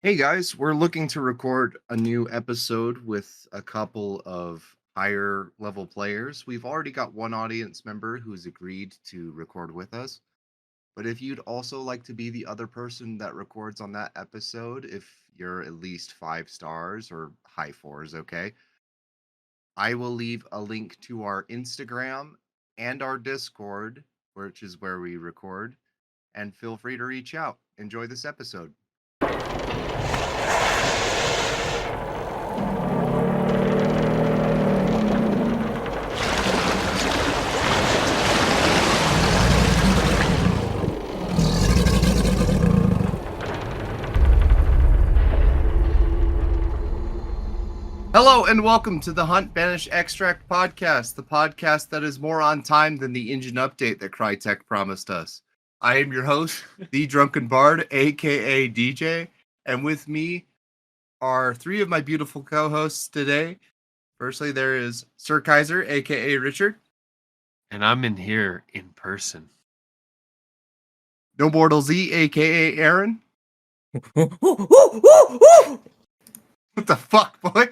Hey guys, we're looking to record a new episode with a couple of higher level players. We've already got one audience member who's agreed to record with us. But if you'd also like to be the other person that records on that episode, if you're at least 5 stars or high fours, okay, I will leave a link to our Instagram and our Discord, which is where we record, and feel free to reach out. Enjoy this episode. Hello and welcome to the Hunt Banish Extract podcast, the podcast that is more on time than the engine update that Crytek promised us. I am your host, TheeDrunkenBard, aka DJ, and with me are three of my beautiful co-hosts today. Firstly, there is SirKaiser, aka Richard. And I'm in here in person. No Mortal Z, aka Aaron. What the fuck, boy?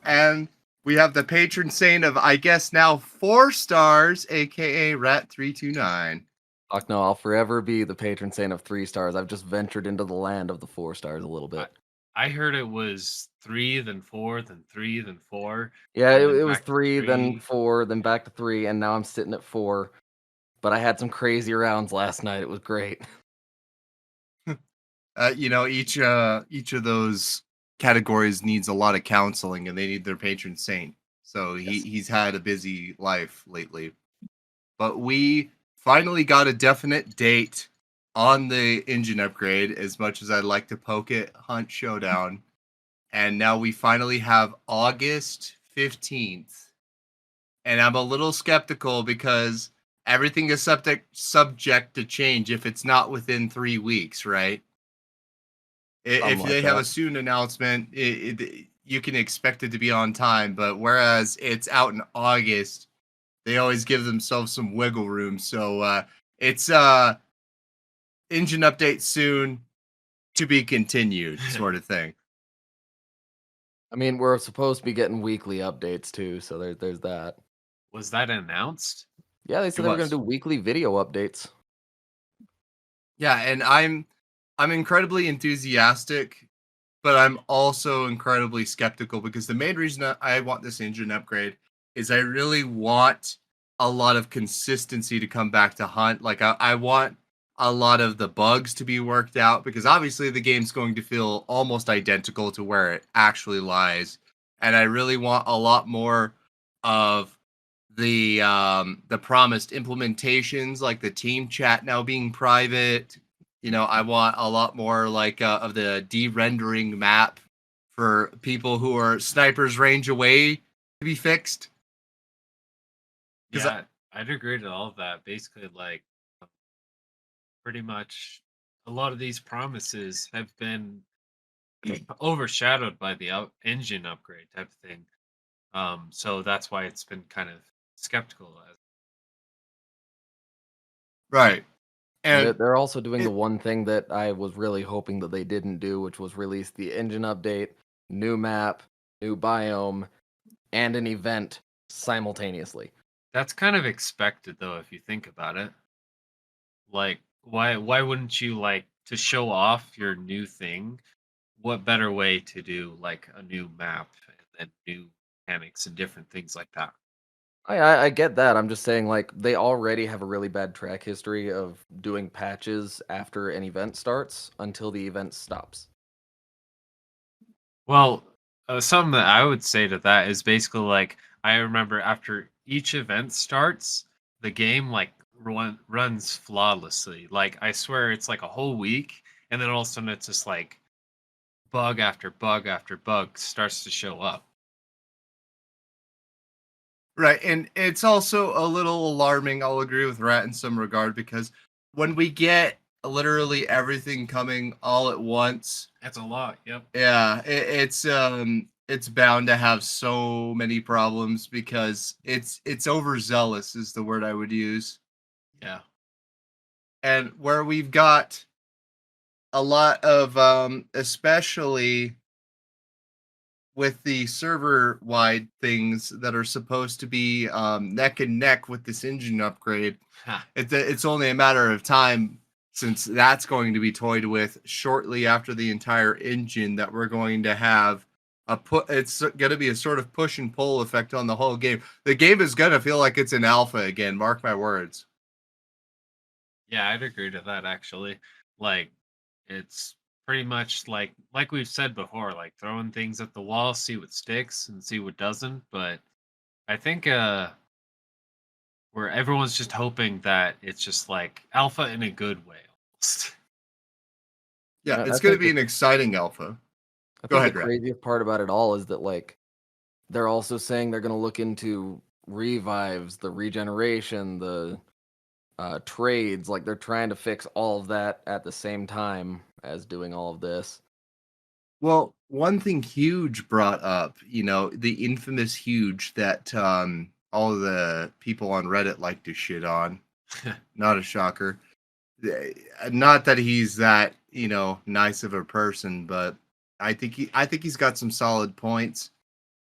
And we have the patron saint of, I guess, now 4 stars, aka Rat329. Fuck no, I'll forever be the patron saint of 3 stars. I've just ventured into the land of the 4 stars a little bit. I heard it was 3, then 4, then 3, then 4. Yeah, and it then was back to 3, then 3. 4, then back to 3, and now I'm sitting at 4. But I had some crazy rounds last night. It was great. Each of those categories needs a lot of counseling, and they need their patron saint. So he's had a busy life lately. But we finally got a definite date on the engine upgrade, as much as I'd like to poke it, Hunt Showdown. And now we finally have August 15th. And I'm a little skeptical because everything is subject to change if it's not within 3 weeks, right? If Something they like have a that. soon announcement, you can expect it to be on time. But whereas it's out in August, they always give themselves some wiggle room. So it's engine update soon, to be continued, sort of thing. I mean, we're supposed to be getting weekly updates too, so there's that. Was that announced? Yeah, they said It they were going was. to do weekly video updates. Yeah, and I'm incredibly enthusiastic, but I'm also incredibly skeptical because the main reason that I want this engine upgrade is I really want a lot of consistency to come back to Hunt. Like I want a lot of the bugs to be worked out because obviously the game's going to feel almost identical to where it actually lies. And I really want a lot more of the promised implementations, like the team chat now being private. I want a lot more like of the de-rendering map for people who are snipers range away to be fixed. Yeah, I'd agree to all of that. Basically, like, pretty much a lot of these promises have been overshadowed by the engine upgrade type of thing. So that's why it's been kind of skeptical. Right. And They're also doing the one thing that I was really hoping that they didn't do, which was release the engine update, new map, new biome, and an event simultaneously. That's kind of expected, though, if you think about it. Like, why wouldn't you like to show off your new thing? What better way to do like a new map and then new mechanics and different things like that? I get that. I'm just saying, like, they already have a really bad track history of doing patches after an event starts until the event stops. Well, something that I would say to that is basically like I remember after each event starts, the game like runs flawlessly. Like I swear it's like a whole week, and then all of a sudden it's just like bug after bug after bug starts to show up. right, and it's also a little alarming. I'll agree with Rat in some regard because when we get literally everything coming all at once, That's a lot. Yep. yeah, it's bound to have so many problems because it's overzealous is the word I would use. Yeah. And where we've got a lot of especially with the server wide things that are supposed to be neck and neck with this engine upgrade. Ha. It's only a matter of time since that's going to be toyed with shortly after the entire engine that we're going to have it's going to be a sort of push and pull effect on the whole game. The game is going to feel like it's an alpha again, mark my words. Yeah, I'd agree to that actually. Like it's pretty much like we've said before, like throwing things at the wall, see what sticks and see what doesn't. But I think where everyone's just hoping that it's just like alpha in a good way almost. Yeah, I it's going to think be an exciting alpha. I Go think ahead, the Rat. craziest part about it all is that like they're also saying they're going to look into revives, the regeneration, the trades. Like they're trying to fix all of that at the same time as doing all of this. Well, one thing Huge brought up, the infamous Huge that all of the people on Reddit like to shit on. Not a shocker. Not that he's that, nice of a person, but I think he's got some solid points.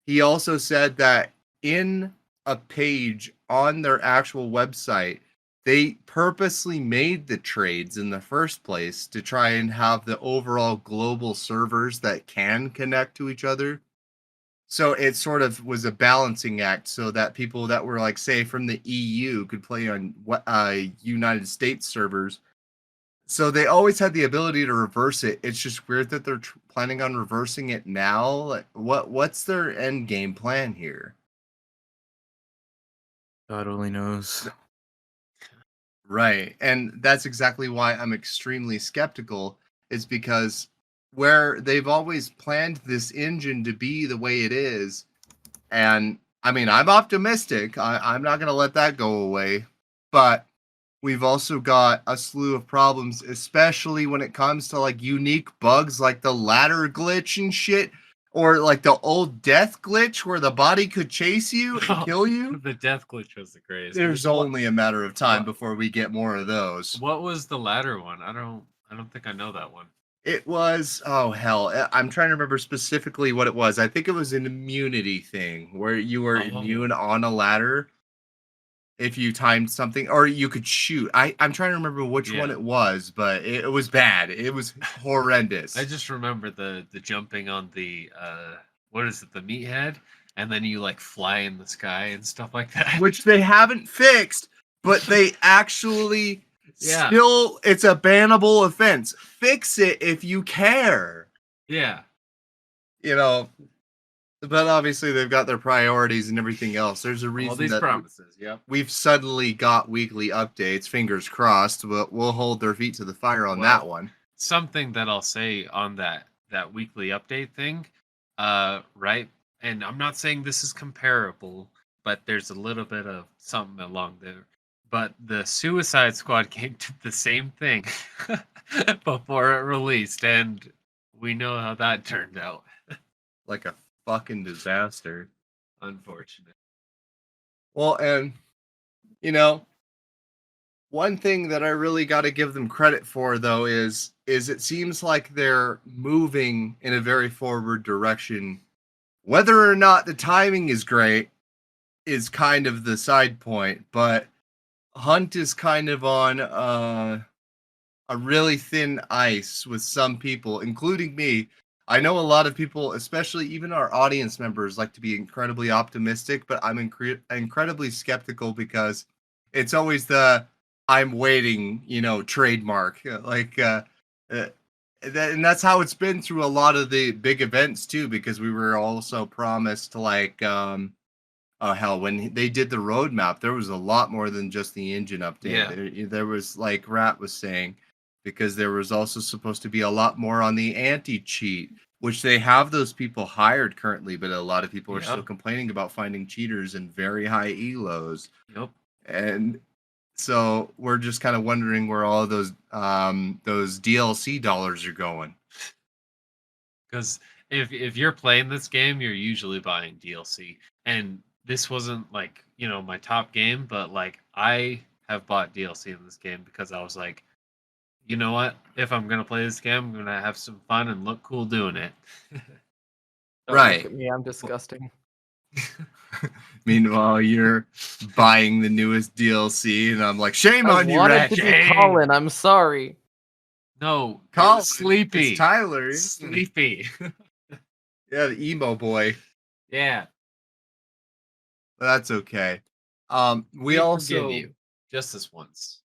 He also said that in a page on their actual website, they purposely made the trades in the first place to try and have the overall global servers that can connect to each other. So it sort of was a balancing act so that people that were like, say, from the EU could play on United States servers. So they always had the ability to reverse it. It's just weird that they're planning on reversing it now. Like, what's their end game plan here? God only knows. Right. And that's exactly why I'm extremely skeptical, is because where they've always planned this engine to be the way it is. And I mean, I'm optimistic. I'm not going to let that go away. But we've also got a slew of problems, especially when it comes to like unique bugs like the ladder glitch and shit, or like the old death glitch where the body could chase you and kill you. The death glitch was the greatest. There's only a matter of time before we get more of those. What was the latter one? I don't think I know that one. It was, oh hell, I'm trying to remember specifically what it was. I think it was an immunity thing where you were immune on a ladder if you timed something, or you could shoot. I'm trying to remember which one it was, but it was bad. It was horrendous. I just remember the jumping on the what is it, the meathead, and then you like fly in the sky and stuff like that. Which they haven't fixed, but they actually still, it's a bannable offense. Fix it if you care. Yeah. But obviously they've got their priorities and everything else. There's a reason all these that promises. Yep. we've suddenly got weekly updates. Fingers crossed, but we'll hold their feet to the fire on that one. Something that I'll say on that weekly update thing, right? And I'm not saying this is comparable, but there's a little bit of something along there. But the Suicide Squad game did the same thing before it released, and we know how that turned out. Like a fucking disaster. Unfortunate. Well, and one thing that I really got to give them credit for though is it seems like they're moving in a very forward direction. Whether or not the timing is great is kind of the side point, but Hunt is kind of on a really thin ice with some people, including me. I know a lot of people, especially even our audience members, like to be incredibly optimistic, but I'm incredibly skeptical because it's always the "I'm waiting," trademark. And that's how it's been through a lot of the big events too, because we were also promised oh hell, when they did the roadmap, there was a lot more than just the engine update. Yeah. There was, like Rat was saying, because there was also supposed to be a lot more on the anti-cheat, which they have those people hired currently, but a lot of people are still complaining about finding cheaters in very high elos. Yep. And so we're just kind of wondering where all of those DLC dollars are going. Because if you're playing this game, you're usually buying DLC. And this wasn't like, my top game, but like I have bought DLC in this game because I was like, you know what? If I'm gonna play this game, I'm gonna have some fun and look cool doing it. Don't Right. look at me, I'm disgusting. Meanwhile, you're buying the newest DLC, and I'm like, shame I on you, wanted Rat. to be Shame. Colin. I'm sorry. No, Colin, sleepy. It's Tyler. Yeah. Sleepy. Yeah, the emo boy. Yeah. That's okay. We forgive also you just this once.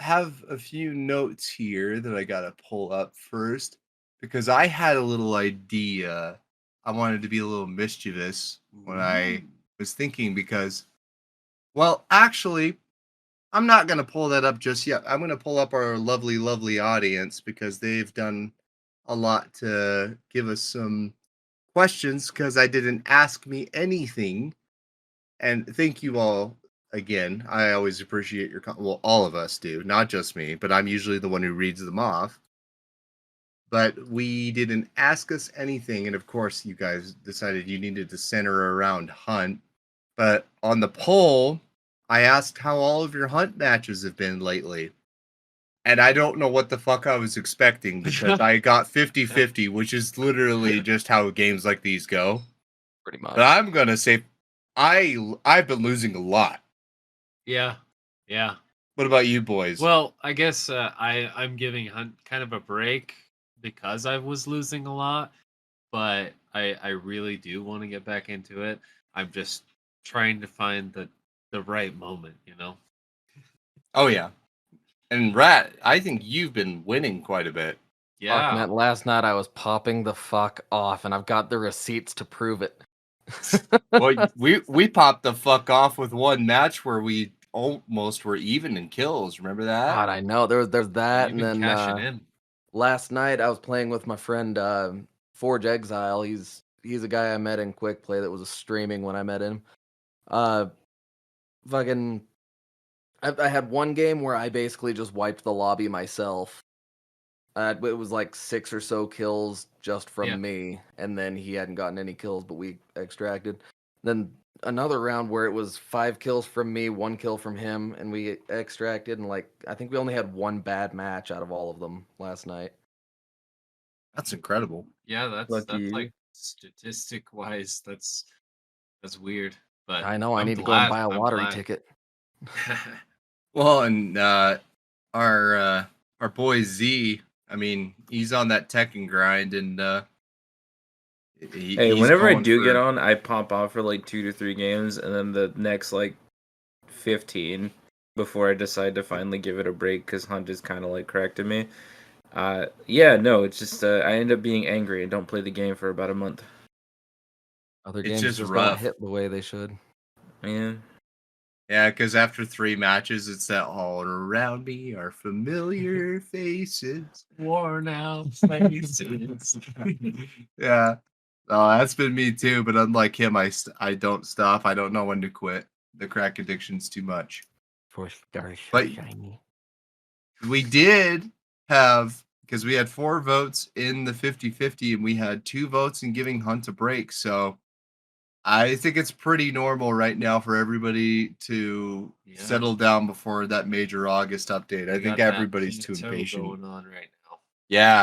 have a few notes here that I gotta pull up first because I had a little idea. I wanted to be a little mischievous when I was thinking because, well, actually, I'm not gonna pull that up just yet. I'm gonna pull up our lovely, lovely audience because they've done a lot to give us some questions because I didn't ask me anything. And thank you all again. I always appreciate your well, all of us do, not just me, but I'm usually the one who reads them off. But we didn't ask us anything, and of course, you guys decided you needed to center around Hunt. But on the poll, I asked how all of your Hunt matches have been lately. And I don't know what the fuck I was expecting because I got 50-50, which is literally just how games like these go. Pretty much. But I'm gonna say I've been losing a lot. Yeah. Yeah. What about you boys? Well, I guess I'm giving Hunt kind of a break because I was losing a lot, but I really do want to get back into it. I'm just trying to find the right moment, you know? Oh yeah. And Rat, I think you've been winning quite a bit. Fuck, Yeah. man, last night I was popping the fuck off, and I've got the receipts to prove it. Well, we popped the fuck off with one match where we almost were even in kills. Remember that? God, I know. There's that, You've and been then cashing in. last night I was playing with my friend Forge Exile. He's a guy I met in Quick Play that was streaming when I met him. Fucking, I had one game where I basically just wiped the lobby myself. It was like 6 or so kills just from Yeah. me, and then he hadn't gotten any kills, but we extracted. Then another round where it was 5 kills from me, 1 kill from him, and we extracted, and like I think we only had one bad match out of all of them last night. That's incredible. Yeah, that's Lucky you. like statistic wise, that's weird. But I know. I I'm need to go and glad- buy a I'm lottery glad. ticket. Well, and our boy Z, I mean, he's on that Tekken grind, and Hey, he's whenever I going do get for- on, I pop off for like 2 to 3 games, and then the next like 15 before I decide to finally give it a break because Hunt is kind of like corrected me. Yeah, no, it's just I end up being angry and don't play the game for about a month. Other It's games just just rough. don't hit the way they should. Yeah. Yeah, because after 3 matches, it's that all around me are familiar faces. Worn out faces. Yeah, that's been me too. But unlike him, I don't stop. I don't know when to quit. The crack addiction's too much. For stars so But- shiny. We did have, because we had 4 votes in the 50-50, and we had 2 votes in giving Hunt a break. So I think it's pretty normal right now for everybody to Yeah. settle down before that major August update. I We think got that everybody's too plateau impatient. going on right now. Yeah.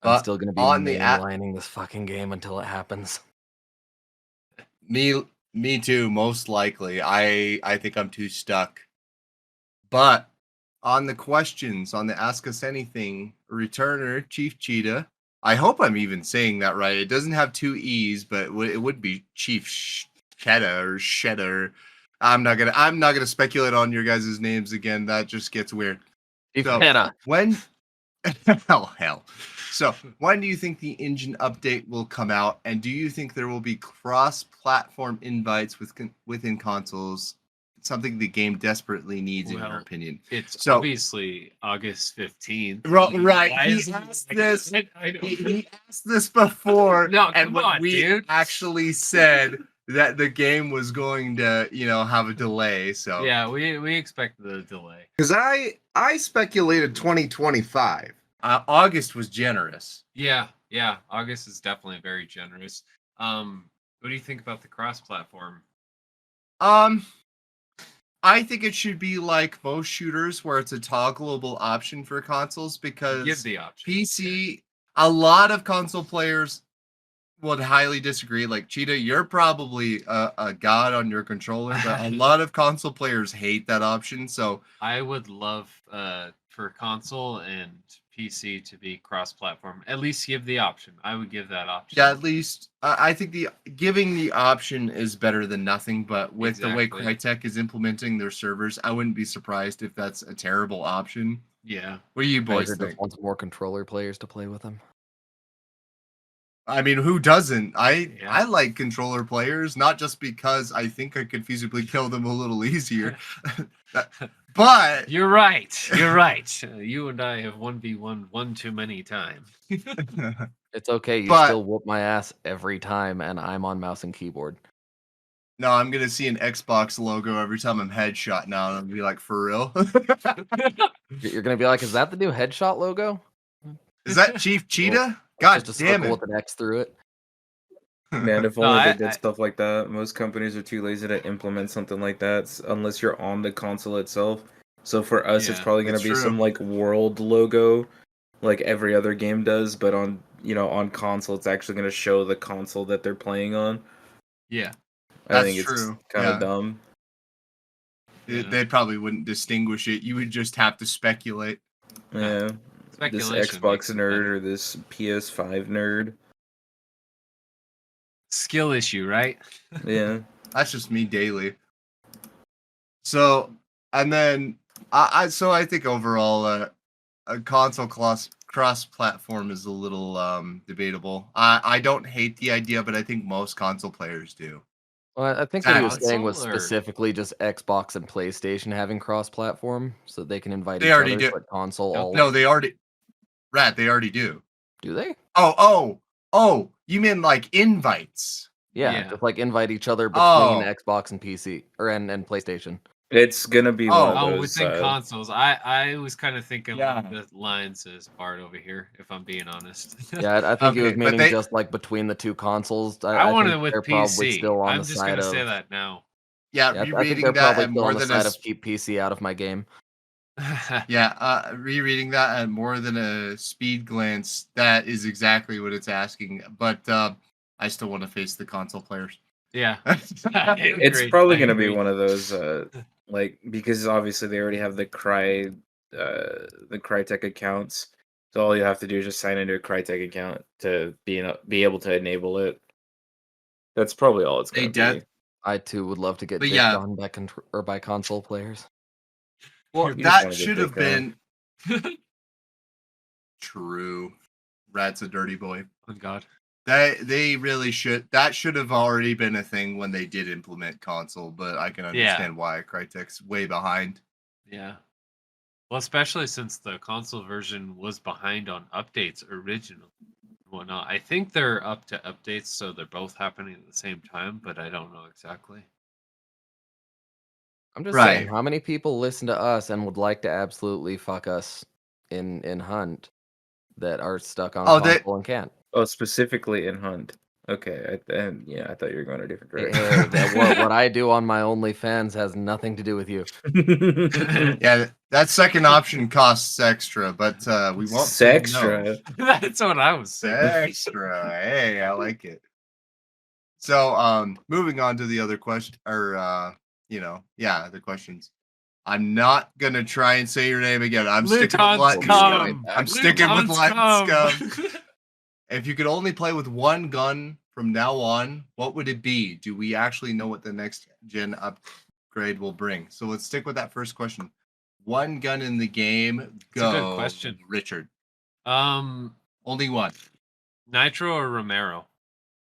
I'm But still gonna be on the mainlining this fucking game until it happens. Me too, most likely. I think I'm too stuck. But on the questions, on the Ask Us Anything, returner, Chief Cheetah. I hope I'm even saying that right. It doesn't have 2 E's, but it would be Chief Cheetah or Cheddar. I'm not gonna speculate on your guys' names again. That just gets weird. So, Hannah. when hell. So, when do you think the engine update will come out, and do you think there will be cross-platform invites within consoles? Something the game desperately needs, in your Well, opinion. It's So- obviously August 15th. Right, Why he is it asked like- this- I don't- He asked this before, No, and come when on, we dude. actually said that the game was going to, have a delay. So Yeah, we expect the delay. because I speculated 2025. August was generous. Yeah, August is definitely very generous. What do you think about the cross-platform? I'm I think it should be like most shooters where it's a toggleable option for consoles Give because the option. PC, a lot of console players would highly disagree. Like Cheetah, you're probably a god on your controller, but a lot of console players hate that option. So I would love for console and PC to be cross-platform. At least give the option. I would give that option. yeah, at least I think the giving the option is better than nothing. But with the way Exactly. Crytek is implementing their servers, I wouldn't be surprised if that's a terrible option. Yeah. What do you boys Kaiser think? just wants more controller players to play with him. I mean, who doesn't? I Yeah. like controller players, not just because I think I could feasibly kill them a little easier, but You're right. You're right. You and I have 1v1 one too many times. It's okay. You But- still whoop my ass every time, and I'm on mouse and keyboard. no, I'm gonna see an Xbox logo every time I'm headshot now, and I'll be like, for real? You're gonna be like, "Is that the new headshot logo?" Is that Chief Cheetah? It's God just a damn circle it! with an X through it. Man, if No, only I- they did I- stuff like that. Most companies are too lazy to implement something like that unless you're on the console itself. So for us, it's Yeah, probably gonna it's be some true. like world logo, like every other game does. But on on console, it's actually gonna show the console that they're playing on. Yeah. I That's think it's true, kind yeah. of dumb. Yeah. They probably wouldn't distinguish it. You would just have to speculate. Yeah, this Speculation Xbox makes it nerd better. or this PS5 nerd. Skill issue, right? Yeah. That's just me daily. So, and then I think overall, a console cross-platform is a little debatable. I don't hate the idea, but I think most console players do. Well, I think what he was saying was Console or- specifically just Xbox and PlayStation having cross-platform, so they can invite They each already other. do. But console, Don't all No, they already, they already do. do they? Oh, you mean like invites? Yeah, Yeah. just like invite each other between Oh. Xbox and PC and PlayStation. It's gonna be Oh. one of Oh, those. within consoles. I was kind of thinking Yeah. along the lines as Bart over here, if I'm being honest. Yeah, I think he was Okay, but meaning they- just like between the two consoles. I wanted think it with they're probably PC. still on I'm the just side gonna of. say that now. Yeah, Yeah, I think rereading they're that probably at still more on the than a side of keep PC out of my game. rereading that at more than a speed glance, that is exactly what it's asking. But I still want to face the console players. Yeah. It's Agreed, probably I gonna be agree. one of those like because obviously they already have the Crytek accounts. So all you have to do is just sign into a Crytek account to be able to enable it. That's probably all it's Hey, gonna be. I too would love to get But dicked yeah. on by console players. Well, You just that wanna get should have dicked been true. Rat's a dirty boy. Oh God. They really should. That should have already been a thing when they did implement console. But I can understand why Crytek's way behind. Yeah. Well, especially since the console version was behind on updates originally and whatnot. I think they're up to updates, so they're both happening at the same time, but I don't know exactly. I'm just Right. saying, how many people listen to us and would like to absolutely fuck us in Hunt that are stuck on Oh, they- console and can't? Oh, specifically in Hunt. Okay, I thought you were going a different Hey, direction. what I do on my OnlyFans has nothing to do with you. Yeah, that second option costs extra, but we won't say no. Sextra. That's what I was saying. Extra. Hey, I like it. So, moving on to the other question, or the questions. I'm not gonna try and say your name again. I'm sticking with Luton's come. I'm sticking with Luton's Lions come. Scum. If you could only play with one gun from now on, what would it be? Do we actually know what the next gen upgrade will bring? So let's stick with that first question. One gun in the game. Go. It's a good question. Richard. Um, Only one. Nitro or Romero?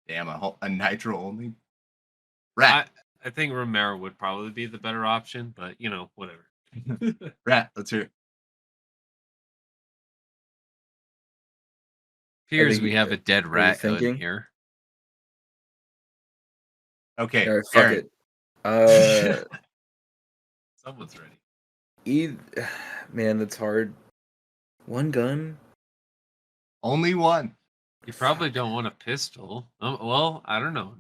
Damn, a nitro only. Rat. I think Romero would probably be the better option, but whatever. Rat. Let's hear it. Appears think- we have a dead you rat in thinking? here. Okay. All right, fuck Aaron. it. Someone's ready. Man, that's hard. One gun. Only one. You probably don't want a pistol. Well, I don't know.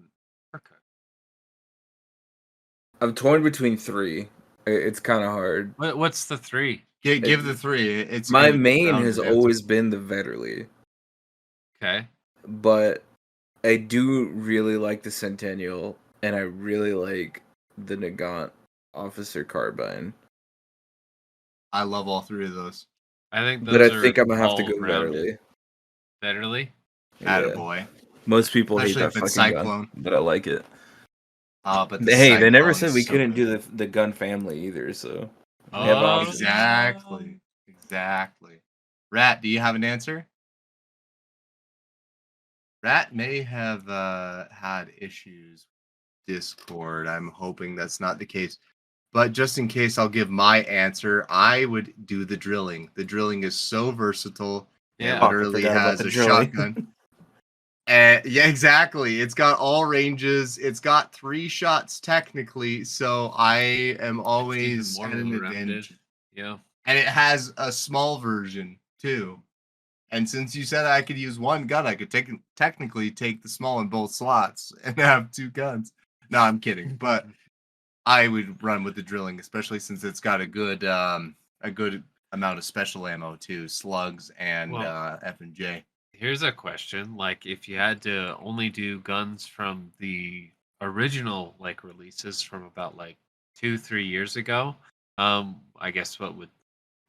I'm torn between three, It's kind of hard. What's the 3? Give the 3. It's My gonna be main rounded has answer. always been the Vetterli, Okay. but I do really like the Centennial, and I really like the Nagant Officer Carbine. I love all 3 of those. I think those But I are think I'm gonna have to all go rounded. Vetterli. Vetterli? Yeah. Attaboy. Most people Especially hate if that it's fucking Cyclone. gun, but I like it. But the Hey, they never Cyclone said is we so couldn't good. do the gun family either, so we Oh, have options. Exactly. Rat, do you have an answer? Rat may have had issues with Discord. I'm hoping that's not the case. But just in case, I'll give my answer. I would do the drilling. The drilling is so versatile. Yeah. It Fuck, I literally forgot about has the a drilling. shotgun. Yeah, exactly. It's got all ranges. It's got 3 shots technically, so I am always more at an well-rounded. advantage. Yeah. And it has a small version too. And since you said I could use one gun, I could technically take the small in both slots and have 2 guns. No, I'm kidding. But I would run with the drilling, especially since it's got a good amount of special ammo too, slugs and Well, F and J. Here's a question: like, if you had to only do guns from the original like releases from about like 2-3 years ago, I guess what would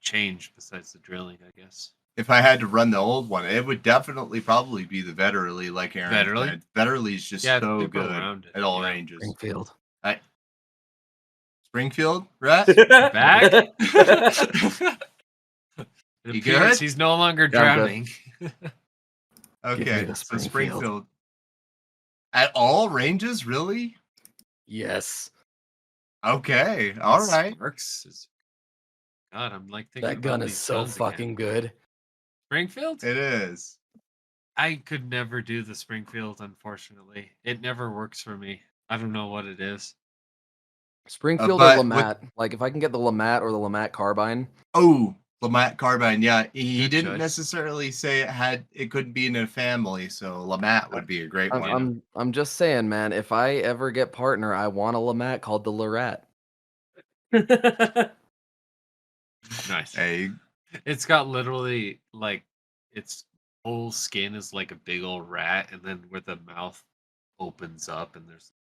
change besides the drilling? I guess If I had to run the old one, it would definitely probably be the Vetterli, like Aaron Vetterli? said. Vetterli's just Yeah, it's so super good rounded, at all yeah. ranges. Springfield. Springfield, Rat? Back? It You appears good? he's no longer Yeah, I'm good. drowning. Give me Okay, the so Springfield. Springfield. At all ranges, really? Yes. Okay, all right. Sparks is... God, I'm like thinking That about gun is these so guns fucking again. good. Springfield? It is. I could never do the Springfield, unfortunately. It never works for me. I don't know what it is. Springfield or but Lamat. Like if I can get the Lamat or the Lamat carbine. Oh, Lamat Carbine. Yeah, he Good didn't choice. necessarily say it couldn't be in a family, so Lamat would be a great one. I'm just saying, man. If I ever get partner, I want a Lamat called the Larat. Nice. Hey, It's got literally like its whole skin is like a big old rat, and then where the mouth opens up, and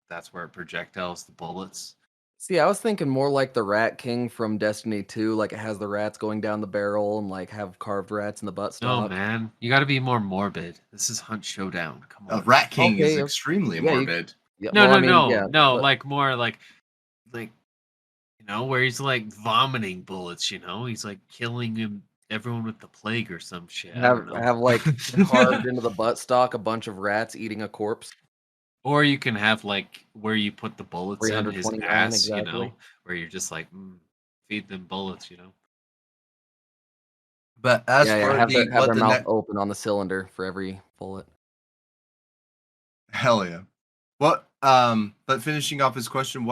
that's where it projectiles the bullets. See, I was thinking more like the Rat King from Destiny 2, like it has the rats going down the barrel and like have carved rats in the butt No, stop. man, you got to be more morbid. This is Hunt Showdown. Come on. Rat King is Okay, extremely yeah, morbid. Yeah, No, well, no, I mean, no, yeah, no. but Like more like you know, where he's like vomiting bullets. You know, he's like killing everyone with the plague or some shit. I don't know. have like carved into the butt stock a bunch of rats eating a corpse. Or you can have like where you put the bullets in his 329 ass, you know, exactly. where you're just like feed them bullets, you know. But as Yeah, for have the their what the mouth next open on the cylinder for every bullet. hell yeah. But finishing off his question,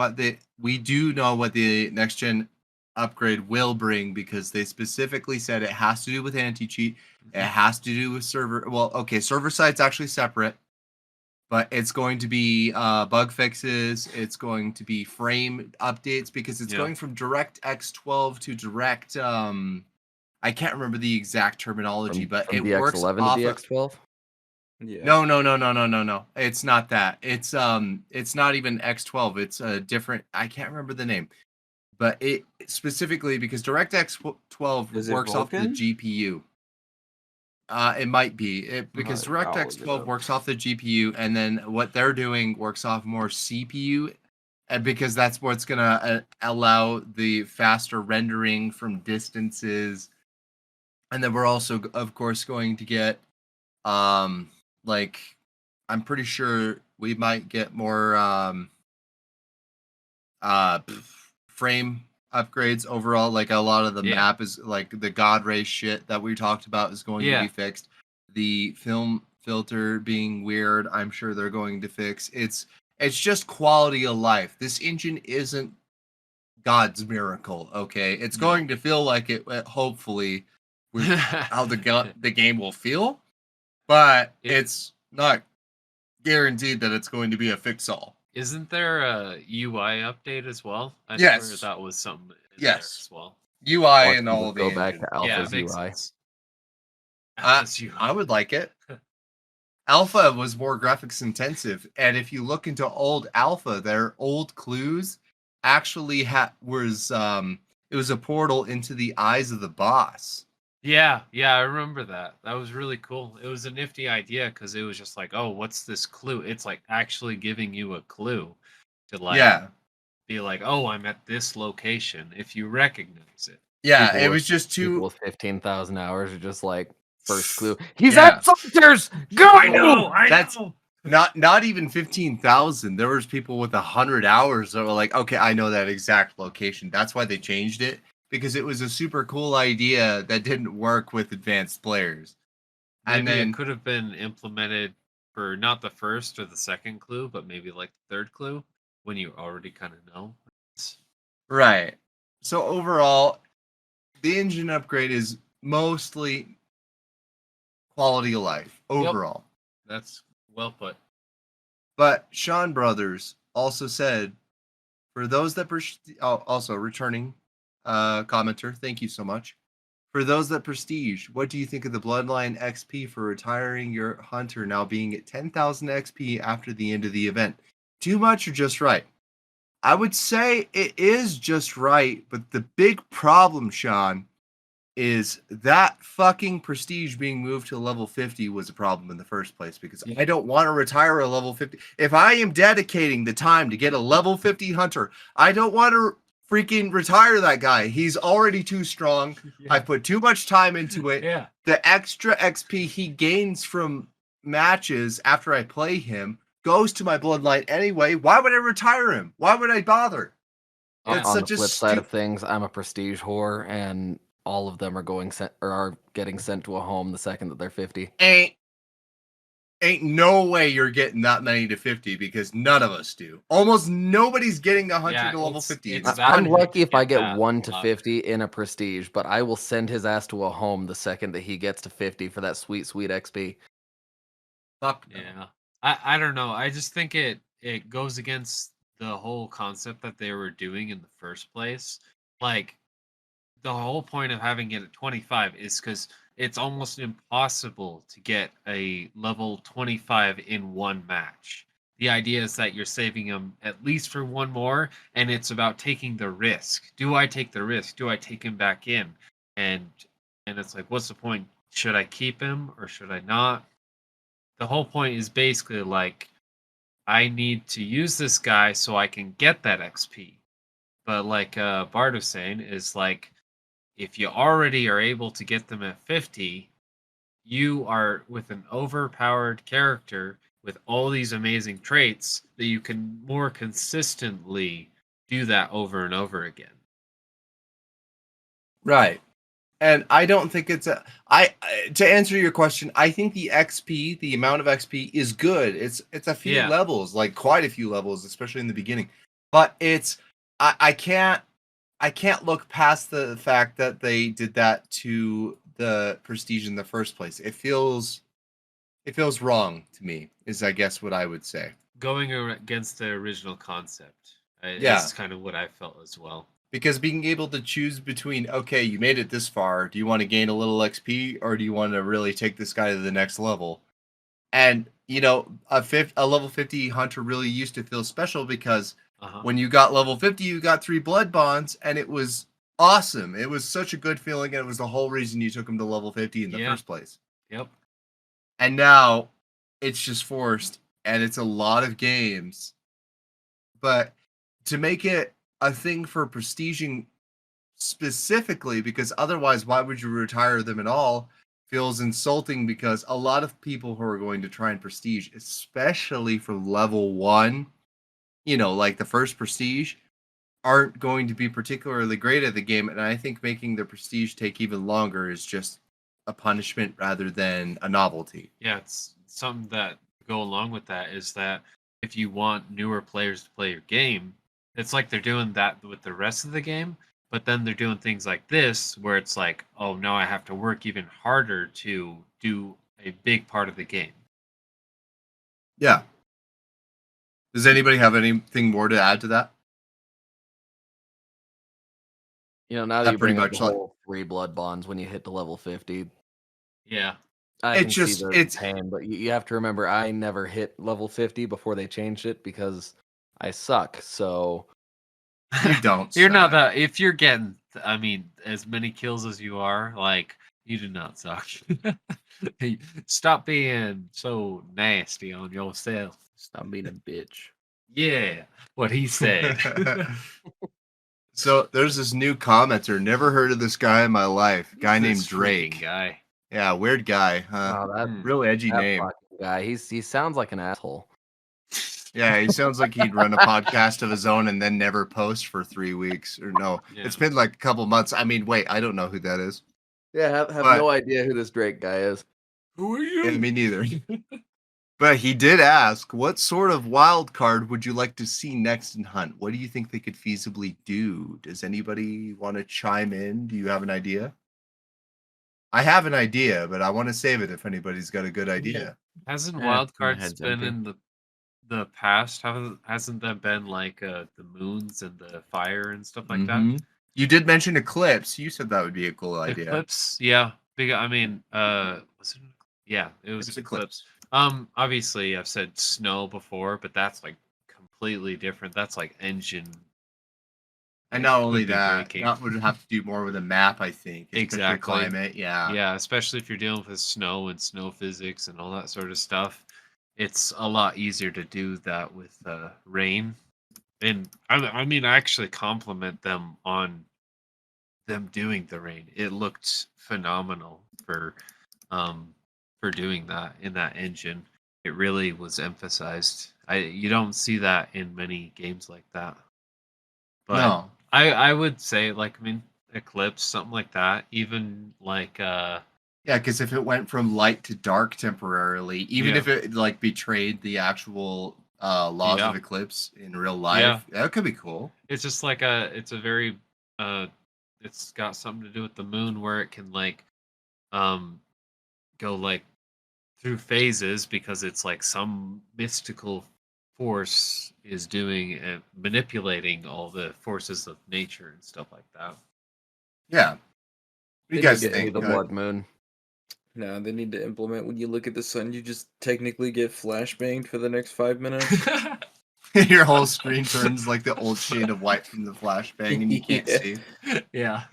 we do know what the next gen upgrade will bring because they specifically said it has to do with anti-cheat. It has to do with server. Well, okay, server side's actually separate, but it's going to be bug fixes. It's going to be frame updates because it's going from DirectX 12 to Direct. I can't remember the exact terminology, but From it DX11 works to off of. DX12. Yeah. No. It's not that. It's not even X12. It's a different. I can't remember the name, but it specifically because DirectX 12 Is it works off the Vulkan? GPU. It might be because I'll DirectX look it 12 up. works off the GPU, and then what they're doing works off more CPU, because that's what's gonna allow the faster rendering from distances, and then we're also, of course, going to get like I'm pretty sure we might get more frame upgrades overall. Like a lot of the map is like the God Ray shit that we talked about is going to be fixed. The film filter being weird, I'm sure they're going to fix. It's just quality of life. This engine isn't God's miracle, okay? It's going to feel like it hopefully with how the game will feel, but it's not guaranteed that it's going to be a fix-all. Isn't there a UI update as well? I Yes. swear that was something in Yes. there as well. UI Watch and people all of the go back engine. to Alpha's makes UI. sense. I Alpha's UI. I would like it. Alpha was more graphics intensive, and if you look into old Alpha, their old clues actually was it was a portal into the eyes of the boss. Yeah, I remember that. That was really cool. It was a nifty idea because it was just like, oh, what's this clue? It's like actually giving you a clue to like Yeah. be like, oh, I'm at this location if you recognize it. Yeah, People it with- was just People too with 15,000 hours are just like, first clue. He's Yeah. at Salters! Go! I That's- know. not even 15,000. There was people with 100 hours that were like, okay, I know that exact location. That's why they changed it, because it was a super cool idea that didn't work with advanced players. And Maybe then it could have been implemented for not the first or the second clue, but maybe like the third clue when you already kind of know. right. So overall, the engine upgrade is mostly quality of life overall. That's well put. But Sean Brothers also said, for those that also returning commenter, thank you so much. For those that prestige, what do you think of the Bloodline XP for retiring your hunter now being at 10,000 XP after the end of the event? Too much or just right? I would say it is just right, but the big problem, Sean, is that fucking prestige being moved to level 50 was a problem in the first place, because I don't want to retire a level 50. If I am dedicating the time to get a level 50 hunter, I don't want to freaking retire that guy. He's already too strong. I put too much time into it. Yeah. The extra XP he gains from matches after I play him goes to my bloodline anyway. Why would I retire him? Why would I bother? That's On the such a flip side of things, I'm a prestige whore, and all of them are are getting sent to a home the second that they're 50. Ain't no way you're getting that many to 50, because none of us do. Almost nobody's getting a hunter Yeah, to level it's- 50. it's It's that- I'm fun. lucky if I get get that 1 a to lot. 50 in a prestige, but I will send his ass to a home the second that he gets to 50 for that sweet, sweet XP. Fuck no. Yeah. I don't know. I just think it goes against the whole concept that they were doing in the first place. Like the whole point of having it at 25 is because it's almost impossible to get a level 25 in one match. The idea is that you're saving them at least for one more, and it's about taking the risk. Do I take the risk? Do I take him back in? And it's like, what's the point? Should I keep him or should I not? The whole point is basically like, I need to use this guy so I can get that XP. But like Bard was saying, is like, if you already are able to get them at 50, you are with an overpowered character with all these amazing traits that you can more consistently do that over and over again. Right. And I don't think it's to answer your question, I think the XP, the amount of XP is good. It's a few levels, like quite a few levels, especially in the beginning. But it's I can't look past the fact that they did that to the prestige in the first place. It feels wrong to me, is I guess what I would say. Going against the original concept. Yeah. Is kind of what I felt as well. Because being able to choose between, okay, you made it this far, do you want to gain a little XP, or do you want to really take this guy to the next level? And, you know, a level 50 hunter really used to feel special, because when you got level 50, you got 3 blood bonds, and it was awesome. It was such a good feeling, and it was the whole reason you took him to level 50 in the first place. Yep. And now it's just forced, and it's a lot of games. But to make it a thing for prestiging specifically, because otherwise, why would you retire them at all, feels insulting, because a lot of people who are going to try and prestige, especially for level 1, you know, like the first prestige, aren't going to be particularly great at the game. And I think making the prestige take even longer is just a punishment rather than a novelty. Yeah, it's something that go along with that is that if you want newer players to play your game, it's like they're doing that with the rest of the game, but then they're doing things like this where it's like, oh, now I have to work even harder to do a big part of the game. Yeah. Does anybody have anything more to add to that? Now that That you pretty bring up the much like whole 3 blood bonds when you hit to level 50, Yeah. I It's can see just the it's pain, but you have to remember I never hit level 50 before they changed it because I suck. So you don't. You're not suck. that. If you're getting, I mean, as many kills as you are, like you do not suck. Hey, stop being so nasty on yourself. Stop being a bitch. Yeah, what he said. So there's this new commenter. Never heard of this guy in my life. Guy Who's named this freaking Drake. guy. Yeah, weird guy. Huh? wow, that Hmm. Real edgy that name. fucking guy, he sounds like an asshole. Yeah, he sounds like he'd run a podcast of his own and then never post for 3 weeks. Or no, Yeah. it's been like a couple months. I mean, wait, I don't know who that is. Yeah, have But- no idea who this Drake guy is. Who are you? Yeah, me neither. But he did ask, what sort of wild card would you like to see next in Hunt? What do you think they could feasibly do? Does anybody want to chime in? Do you have an idea? I have an idea, but I want to save it if anybody's got a good idea. Hasn't my wildcards head's been empty. in the past? Hasn't that been like the moons and the fire and stuff like that? Mhm. You did mention Eclipse. You said that would be a cool idea. Eclipse, yeah. Big. I mean, was it? Yeah, it was It's Eclipse. Obviously, I've said snow before, but that's like completely different. That's like engine. And not only could be that, breaking. that would have to do more with a map, I think. especially Exactly. Climate, yeah. Yeah, especially if you're dealing with snow and snow physics and all that sort of stuff. It's a lot easier to do that with rain. And I mean, I actually compliment them on them doing the rain. It looked phenomenal for doing that in that engine. It really was emphasized. You don't see that in many games like that. But No. I would say like I mean Eclipse, something like that. Even like Yeah, because if it went from light to dark temporarily, even Yeah. if it like betrayed the actual laws Yeah. of Eclipse in real life, that could be cool. it's just like it's a very it's got something to do with the moon where it can like go like through phases because it's like some mystical force is doing and manipulating all the forces of nature and stuff like that. Yeah. What do you They guys need to do think? the blood moon. No, they need to implement when you look at the sun, you just technically get flashbanged for the next 5 minutes. Your whole screen turns like the old shade of white from the flashbang and you can't Yeah. see. Yeah.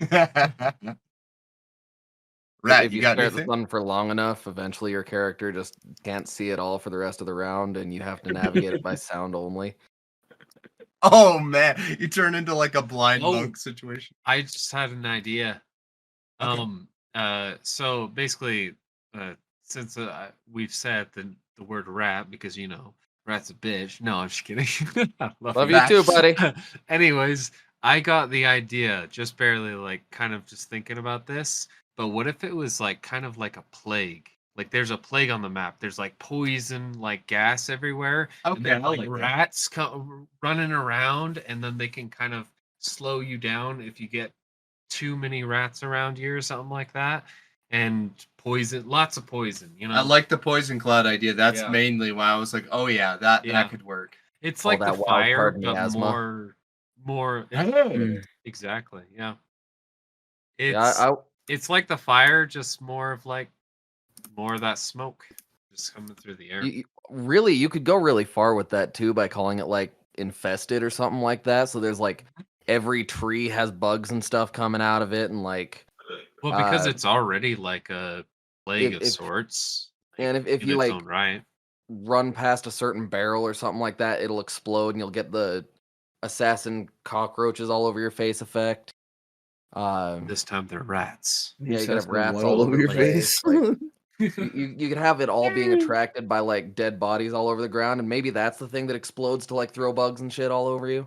Rat, If you you got stare at the anything? sun for long enough, eventually your character just can't see it all for the rest of the round, and you have to navigate it by sound only. Oh man, you turn into like a blind Oh. monk situation. I just had an idea. Okay. So basically, since we've said the word rat because rat's a bitch. No, I'm just kidding. I Love you too, buddy. Anyways, I got the idea just barely, like kind of just thinking about this. But what if it was like kind of like a plague? Like there's a plague on the map. There's like poison, like gas everywhere. And then I like like that. rats running around, and then they can kind of slow you down if you get too many rats around you or something like that. And poison, lots of poison. I like the poison cloud idea. That's Yeah. mainly why I was like, oh yeah, that Yeah. could work. It's All like the that wild fire, card but miasma. more. Mm. Exactly. Yeah. Yeah, It's like the fire, just more of that smoke just coming through the air. really, you could go really far with that too by calling it like infested or something like that. So there's like every tree has bugs and stuff coming out of it, and like Well, because uh, it's already like a plague of if- sorts. and if in you its like own right. run past a certain barrel or something like that, it'll explode and you'll get the assassin cockroaches all over your face effect. This time they're rats. Yeah, you could have Assassin rats what all over your the place. face. You could have it all being attracted by like dead bodies all over the ground, and maybe that's the thing that explodes to like throw bugs and shit all over you.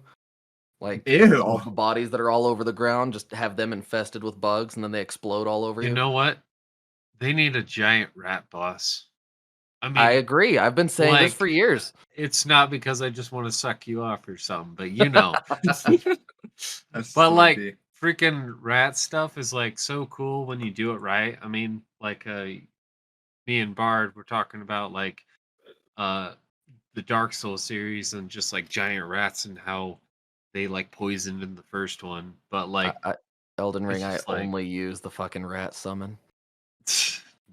Like Ew. all the bodies that are all over the ground, just have them infested with bugs, and then they explode all over you. You know what? They need a giant rat boss. I mean, I agree. I've been saying this like, for years. it's not because I just want to suck you off or something, but you know. That's But like sleepy. freaking rat stuff is like so cool when you do it right. I mean, like me and Bard were talking about like the Dark Souls series and just like giant rats and how they like poisoned in the first one, but like Elden Ring, it's I just like only use the fucking rat summon.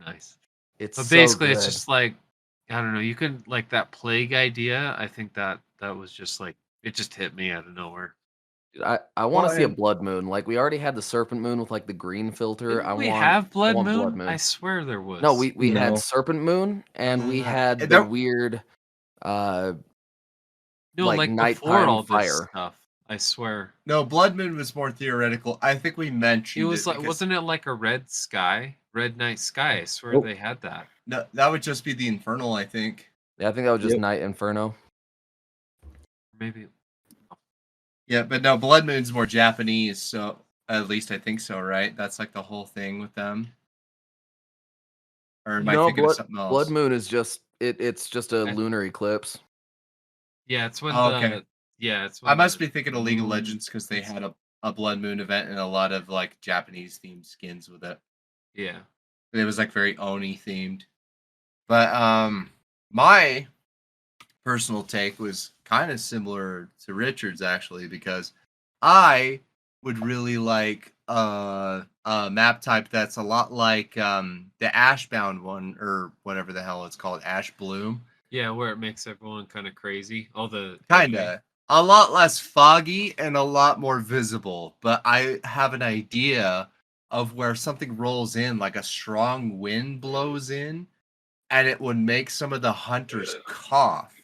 nice. It's But so basically, it's good. just like I don't know. You can like that plague idea. I think that was just like it just hit me out of nowhere. Dude, I want Well, to see a and blood moon. Like we already had the serpent moon with like the green filter. Didn't we have I Blood want blood Moon? I moon. swear there No, was. we had No. serpent moon and we had the there, weird No, like like before nighttime all this fire. stuff. I swear. no, Blood Moon was more theoretical. I think we It mentioned was it like, because wasn't it like a red sky, red night sky? I swear Nope. they had that. no, that would just be the Infernal, I think. Yeah, I think that was just Yep. Night Inferno. Maybe. Yeah, but no, Blood Moon's more Japanese, so at least I think so, right? That's like the whole thing with them. Or am I No, thinking of something blood else? moon is just it's just a I- lunar eclipse. Yeah, it's when Oh, the okay. yeah, it's I when must the be thinking of League of moon. Legends because they had a Blood Moon event and a lot of like Japanese themed skins with it. Yeah. It was like very Oni themed. But my personal take was kind of similar to Richard's actually because I would really like a map type that's a lot like the Ashbound one or whatever the hell it's called, Ash Bloom. Yeah, where it makes everyone kind of crazy. All the Kinda. A lot less foggy and a lot more visible, but I have an idea of where something rolls in, like a strong wind blows in, and it would make some of the hunters cough.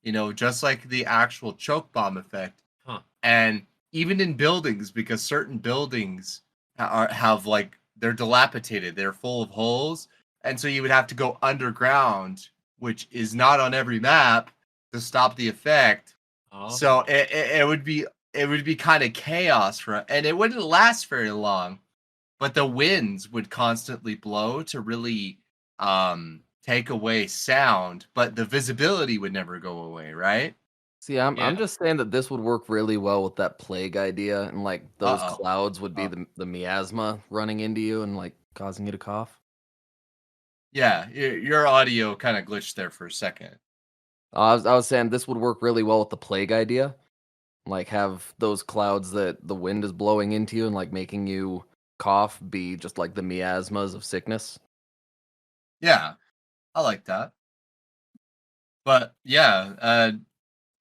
You know, just like the actual choke bomb effect. Huh. And even in buildings, because certain buildings have like they're dilapidated, they're full of holes, and so you would have to go underground, which is not on every map, to stop the effect. Oh. So it would be kind of chaos for, and it wouldn't last very long, but the winds would constantly blow to really take away sound, but the visibility would never go away, right? See, I'm Yeah. just saying that this would work really well with that plague idea, and like those Uh-oh. clouds would be Oh. the miasma running into you and like causing you to cough. Yeah, your audio kind of glitched there for a second. I was saying this would work really well with the plague idea. Like have those clouds that the wind is blowing into you and like making you cough be just like the miasmas of sickness. Yeah, I like that. But yeah,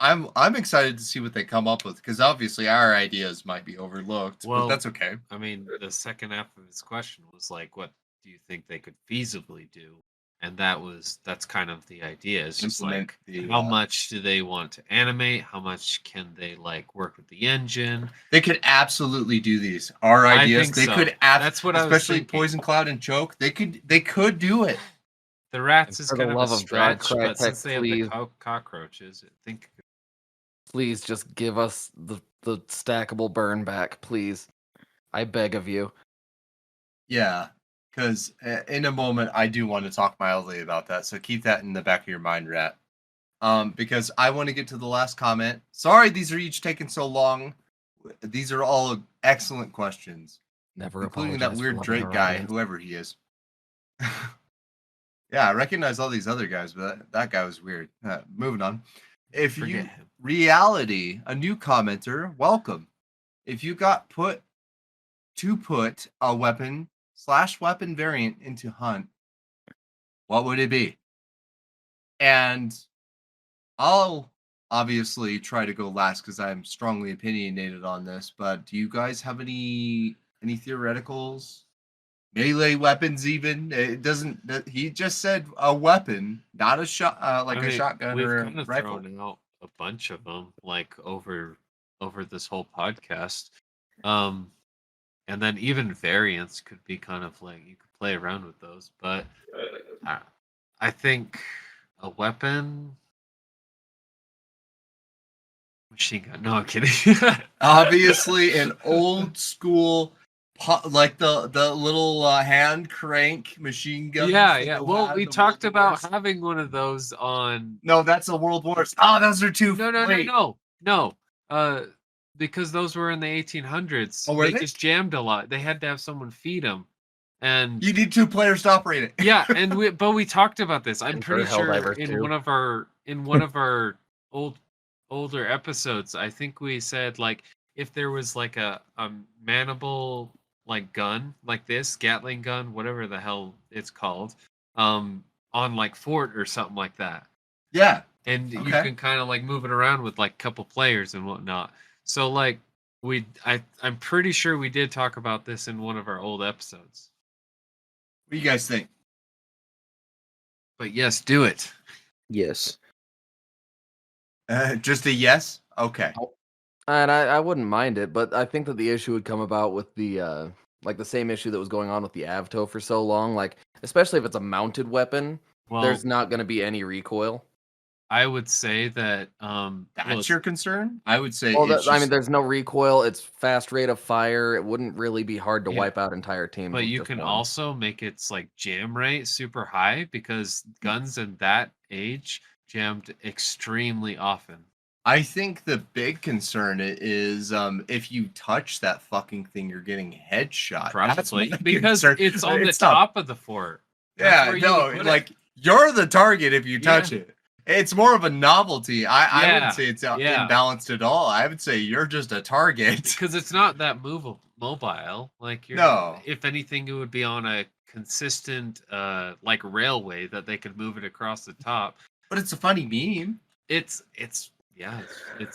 I'm excited to see what they come up with because obviously our ideas might be overlooked, but Well, that's okay. I mean, the second half of his question was like, what do you think they could feasibly do? And that's kind of the idea. It's just Implement like the, how much do they want to animate? How much can they like work with the engine? They could absolutely do these. Our I ideas. think They so. could That's what I was especially thinking. Poison Cloud and Choke. They could do it. The rats And is for the kind of a love of God, stretch, but Crytek, since they have the please. cockroaches, I think Please just give us the stackable burn back, please. I beg of you. Yeah, because in a moment I do want to talk mildly about that. So keep that in the back of your mind, Rat. Because I want to get to the last comment. Sorry, these are each taking so long. These are all excellent questions, Never including that apologize for weird loving Drake our guy, audience. whoever he is. Yeah, I recognize all these other guys, but that guy was weird. Moving on. If forget you him. reality, a new commenter, welcome. If you got put a weapon/weapon variant into Hunt, what would it be? And I'll obviously try to go last because I'm strongly opinionated on this. But do you guys have any theoreticals? Melee weapons, even it doesn't. He just said a weapon, not a shot, like I a mean, shotgun we've or kind a of rifle. thrown out a bunch of them, like over this whole podcast. And then even variants could be kind of like you could play around with those, but I think a weapon, machine gun. No, I'm kidding. Obviously, an old school, like the little hand crank machine gun. Yeah. Well, we talked about having one of those on. No, that's a World Wars. Oh, those are two. No. Because those were in the 1800s. Oh, were they they? just jammed a lot. They had to have someone feed them. And You need 2 players to operate it. yeah, and we talked about this. I'm And for pretty sure Helldivers in too. one of our older episodes, I think we said like if there was like a manable like gun like this Gatling gun, whatever the hell it's called, on like fort or something like that, Yeah. and you Okay. can kind of like move it around with like a couple players and whatnot. So like I'm pretty sure we did talk about this in one of our old episodes. What do you guys think? But yes, do it. Yes. Just a yes? Okay. And I wouldn't mind it, but I think that the issue would come about with the like the same issue that was going on with the Avto for so long. Like, especially if it's a mounted weapon, Well, there's not going to be any recoil. I would say that That's your concern? I would say Well, it's I mean, just, there's no recoil. It's fast rate of fire. It wouldn't really be hard to Yeah. wipe out entire teams. but with you just can one. also make its like jam rate super high because guns in that age jammed extremely often. I think the big concern is if you touch that fucking thing, you're getting headshot. That's Probably my because concern. it's on the not- top of the fort. That's Yeah, where you no, would put it. like you're the target if you touch Yeah. it. It's more of a novelty. I Yeah, wouldn't say it's yeah. imbalanced at all. I would say you're just a target. because it's not that mobile. Like you're, No. if anything, it would be on a consistent like railway that they could move it across the top. But it's a funny meme. It's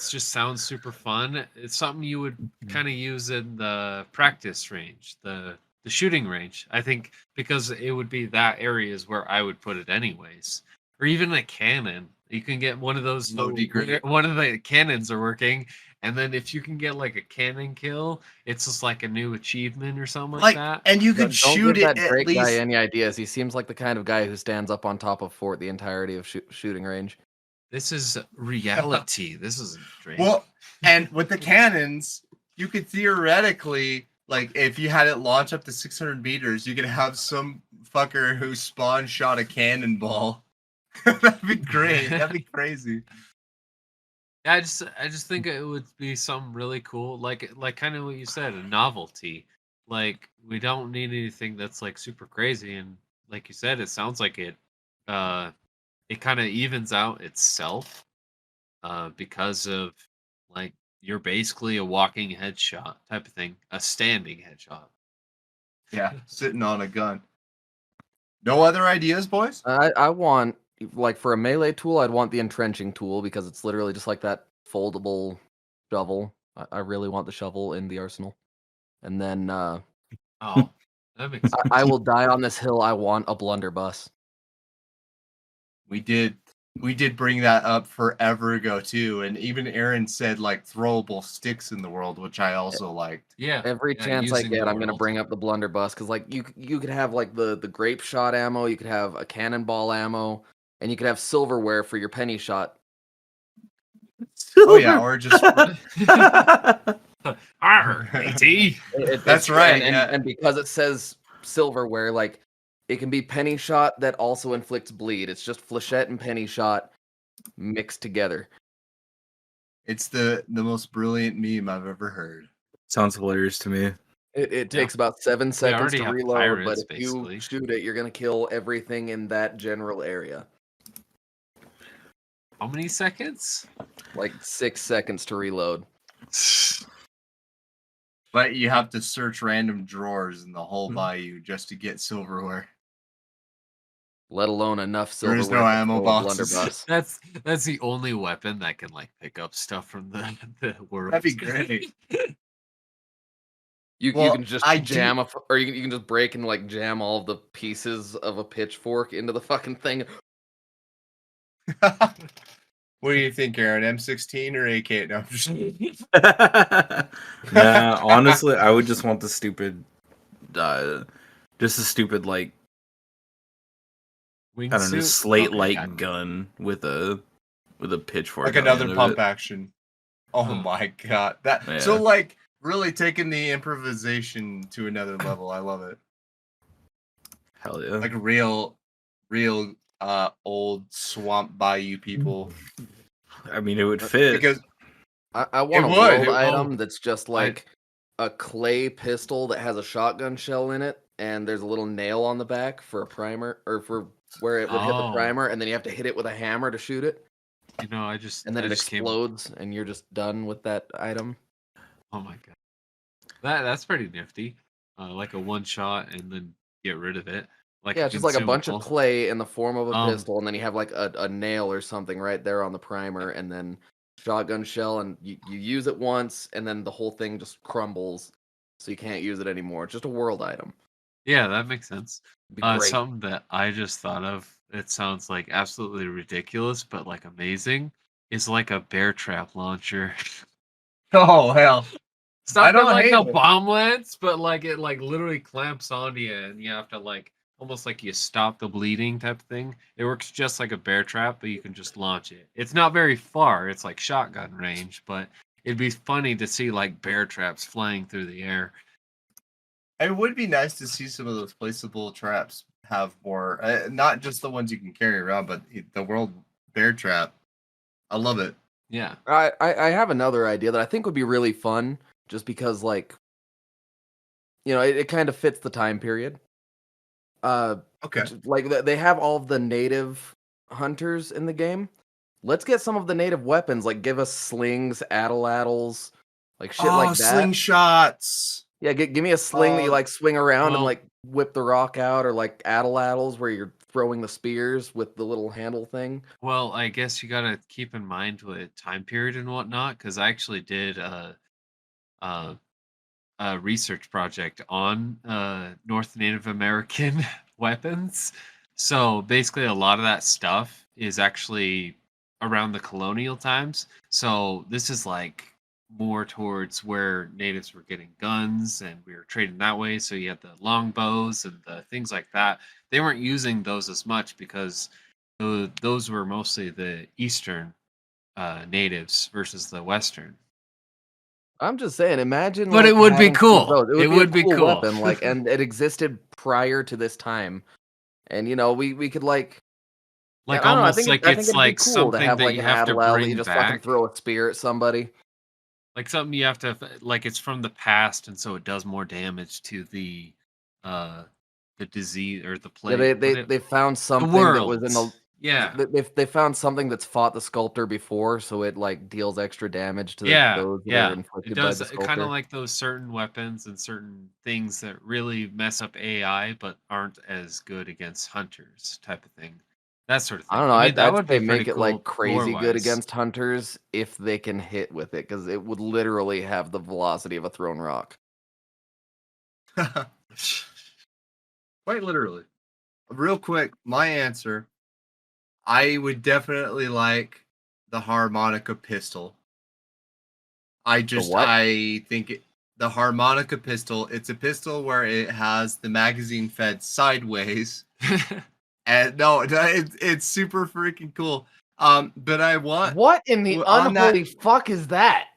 just sounds super fun. It's something you would kind of use in the practice range, the shooting range. I think because it would be that area is where I would put it anyways. Or even a cannon. You can get one of those Low degree. one of the cannons are working, and then if you can get like a cannon kill, it's just like a new achievement or something like that. And you Don't could shoot give it that at Drake guy least. any ideas. He seems like the kind of guy who stands up on top of fort the entirety of shooting range. This is reality. This is a dream. Well, and with the cannons, you could theoretically, like, if you had it launch up to 600 meters, you could have some fucker who spawn shot a cannonball. That'd be great. That'd be crazy. I just think it would be something really cool, like kind of what you said, a novelty. Like we don't need anything that's like super crazy, and like you said, it sounds like it kind of evens out itself because of like you're basically a walking headshot type of thing, a standing headshot. Yeah, sitting on a gun. No other ideas, boys? I want, like, for a melee tool, I'd want the entrenching tool because it's literally just like that foldable shovel. I really want the shovel in the arsenal. And then Oh, that makes sense. I will die on this hill. I want a blunderbuss. We did bring that up forever ago too, and even Aaron said like throwable sticks in the world, which I also liked. Yeah. Every yeah, chance I using the get, I'm gonna world. bring up the blunderbuss because, like, you could have like the grape shot ammo, you could have a cannonball ammo, and you could have silverware for your penny shot. Oh yeah, or just Arr, AT. That's right, And, yeah. and because it says silverware, like, it can be penny shot that also inflicts bleed. It's just flechette and penny shot mixed together. It's the most brilliant meme I've ever heard. Sounds hilarious to me. It Yeah. takes about 7 seconds already to have reload, pirates, but if basically. you shoot it, you're gonna kill everything in that general area. How many seconds? Like 6 seconds to reload. But you have to search random drawers in the whole Mhm. bayou just to get silverware. Let alone enough There silverware is no to ammo throw a boxes. blunderbuss. That's the only weapon that can like pick up stuff from the world. That'd be great. You Well, can just I jam or you can just break and like jam all of the pieces of a pitchfork into the fucking thing. What do you think, Aaron? M16 or AK? No, I'm just Nah, honestly, I would just want the stupid, just a stupid like I don't know, Wingsuit? slate Okay, light got it. gun with a pitchfork. like on the another end of pump it. action. Oh Huh. my god. That so Yeah. like really taking the improvisation to another level. I love it. Hell yeah! Like real old swamp bayou people. I mean, it would fit. Because I want a would, world it item won't. that's just like a clay pistol that has a shotgun shell in it, and there's a little nail on the back for a primer, or for where it would hit the Oh. primer, and then you have to hit it with a hammer to shoot it, You know, I just and then I it just came. explodes, and you're just done with that item. Oh my god, that's pretty nifty. Like a one shot and then get rid of it. Like Yeah, a it's just like a bunch of consumable. clay in the form of a Um, pistol, and then you have like a nail or something right there on the primer, and then shotgun shell, and you use it once, and then the whole thing just crumbles, so you can't use it anymore. It's just a world item. Yeah, that makes sense. It'd be great. Something that I just thought of. It sounds like absolutely ridiculous, but like amazing. Is like a bear trap launcher. Oh hell. It's not don't like hate a it. bomb lance, but like it like literally clamps onto you, and you have to like almost like you stop the bleeding type of thing. It works just like a bear trap, but you can just launch it. It's not very far. It's like shotgun range, but it'd be funny to see like bear traps flying through the air. It would be nice to see some of those placeable traps have more, not just the ones you can carry around, but the world bear trap. I love it. Yeah. I have another idea that I think would be really fun, just because like, it kind of fits the time period. Okay. Like they have all of the native hunters in the game. Let's get some of the native weapons, like give us slings, atlatls, like shit like that. Slingshots. Yeah, give me a sling that you like swing around and well- like whip the rock out, or like atlatls where you're throwing the spears with the little handle thing. Well, I guess you gotta keep in mind with time period and whatnot, because I actually did a research project on North Native American weapons. So basically, a lot of that stuff is actually around the colonial times. So this is like more towards where natives were getting guns and we were trading that way. So you had the longbows and the things like that. They weren't using those as much because those were mostly the eastern natives versus the western. I'm just saying, imagine. But like, it would be having some of cool. those. It would be a cool cool. weapon, like, and it existed prior to this time, and we could like. Like I don't know. I almost think like I think it's it'd be like cool to something have that like you an have to atlatl that you bring just fucking back. throw a spear at somebody. Like something you have to like it's from the past, and so it does more damage to uh the disease or the Yeah, plague. they found The something that was in the. world. Yeah. They found something that's fought the sculptor before, so it like deals extra damage to Yeah, those that are yeah. It inflicted by does the kind sculptor. of like those certain weapons and certain things that really mess up AI, but aren't as good against hunters, type of thing. That sort of I thing. don't know. I mean, that I'd would say be pretty make it cool like crazy good lore-wise. against hunters if they can hit with it, because it would literally have the velocity of a thrown rock. Quite literally. Real quick, my answer. I would definitely like the harmonica pistol. what? I think the harmonica pistol. It's a pistol where it has the magazine fed sideways. And no, it's super freaking cool. But I want What in the on that- unholy fuck is that?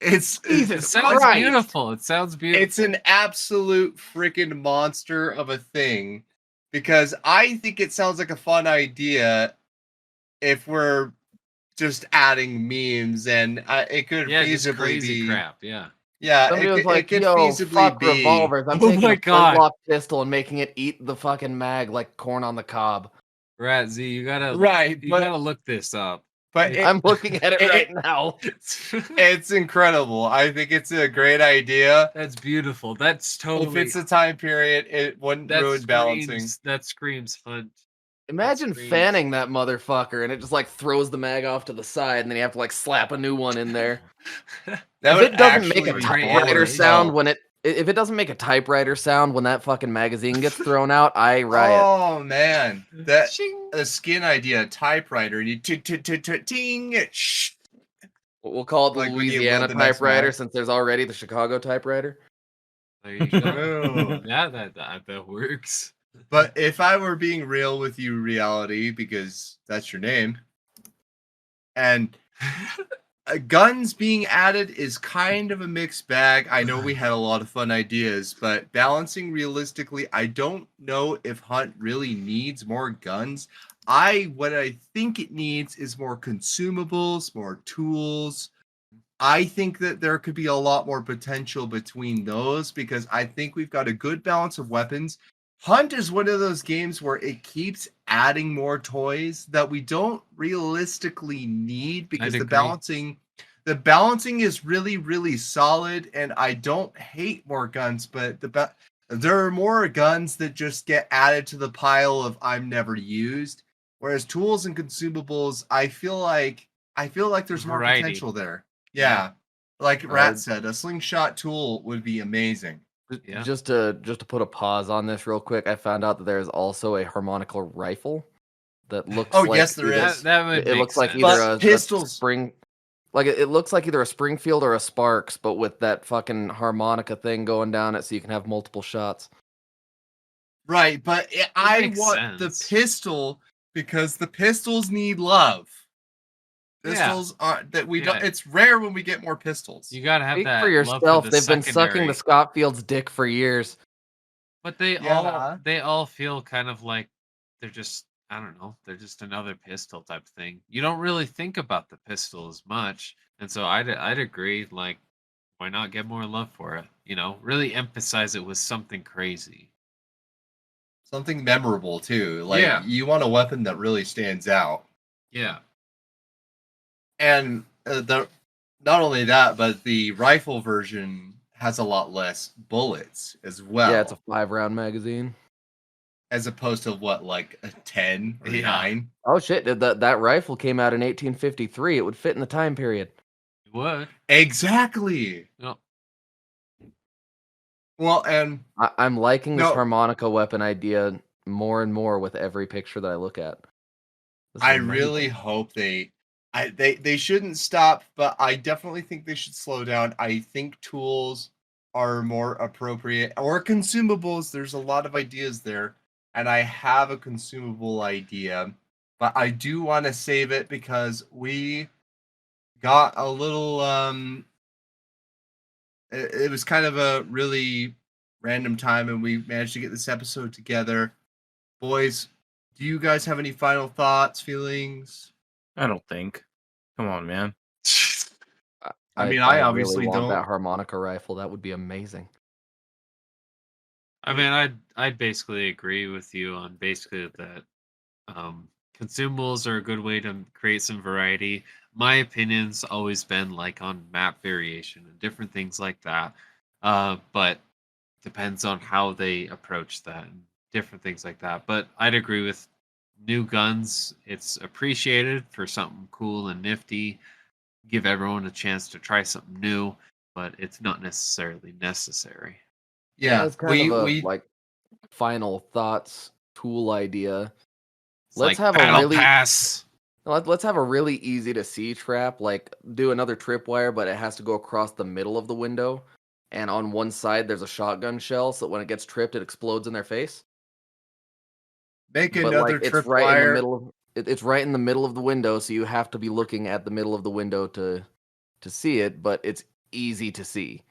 it's It Jesus sounds Christ. beautiful. It sounds beautiful. it's an absolute freaking monster of a thing, because I think it sounds like a fun idea if we're just adding memes, and it could yeah, just feasibly crazy be crap. Yeah. yeah, Somebody was it like, could yo, feasibly fuck be revolvers. I'm Oh taking my a God. flintlock pistol and making it eat the fucking mag like corn on the cob. Rat Z, you gotta right, you but gotta look this up. but I'm looking at it right now. it's incredible. I think it's a great idea. That's beautiful. That's totally. If it's a time period, it wouldn't ruin balancing. That screams hunt. Imagine screams- fanning that motherfucker and it just like throws the mag off to the side, and then you have to like slap a new one in there. That If would it doesn't make actually a be typewriter fun. sound when if it doesn't make a typewriter sound when that fucking magazine gets thrown out, I riot. Oh man, that Shing. a skin idea, typewriter, and you ting. Shh. We'll call it the Like when you Louisiana load the next typewriter, mag. since there's already the Chicago typewriter. There you go. Oh. Yeah, that works. But if I were being real with you, reality, because that's your name, and guns being added is kind of a mixed bag. I know we had a lot of fun ideas, but balancing realistically, I don't know if Hunt really needs more guns. What I think it needs is more consumables, more tools, I think that there could be a lot more potential between those because I think we've got a good balance of weapons. Hunt is one of those games where it keeps adding more toys that we don't realistically need because I'd the agree. balancing is really really solid, and I don't hate more guns, but there are more guns that just get added to the pile of I'm never used, whereas tools and consumables I feel like there's more Variety. potential there. Yeah. Yeah. Like Uh, Rat said, a slingshot tool would be amazing. Yeah. Just to put a pause on this real quick, I found out that there is also a harmonica rifle that looks Oh, like yes, there either, is. That would it make looks like sense. either But a pistols, spring, like it looks like either a Springfield or a Sparks, but with that fucking harmonica thing going down it, so you can have multiple shots. right? But I makes want the sense. pistol because the pistols need love. Yeah. Pistols are that we don't. Yeah. It's rare when we get more pistols. You gotta have Speak that for love for yourself. the They've been sucking the secondary. Scottfield's dick for years. But Yeah. they all feel kind of like they're just, I don't know, they're just another pistol type thing. You don't really think about the pistol as much, and so I'd agree. Like, why not get more love for it? You know, really emphasize it with something crazy. Something memorable too. Like Yeah. you want a weapon that really stands out. Yeah. And the not only that, but the rifle version has a lot less bullets as well. Yeah, it's a 5-round magazine. As opposed to what, like a 10 or Yeah. 9? Oh shit! That rifle came out in 1853. It would fit in the time period. It would. Exactly. No. Well, and I'm liking this no, harmonica weapon idea more and more with every picture that I look at. This is I amazing. really hope they shouldn't stop, but I definitely think they should slow down. I think tools are more appropriate or consumables. There's a lot of ideas there, and I have a consumable idea, but I do want to save it because we got a little it was kind of a really random time and we managed to get this episode together. Boys, do you guys have any final thoughts, feelings? I don't think. Come on, man. I mean, I obviously really want don't. that harmonica rifle. That would be amazing. I mean, I'd basically agree with you on basically that consumables are a good way to create some variety. My opinion's always been like on map variation and different things like that. But depends on how they approach that and different things like that. But I'd agree with new guns. It's appreciated for something cool and nifty. Give everyone a chance to try something new, but it's not necessarily necessary. Yeah, That's kind of a we like final thoughts tool idea. It's Let's like have a battle really pass. let's have a really easy to see trap. Like do another tripwire, but it has to go across the middle of the window, and on one side there's a shotgun shell, so when it gets tripped, it explodes in their face. make But another like it's right in the tripwire. middle of it's right in the middle of the window, so you have to be looking at the middle of the window to see it, but it's easy to see.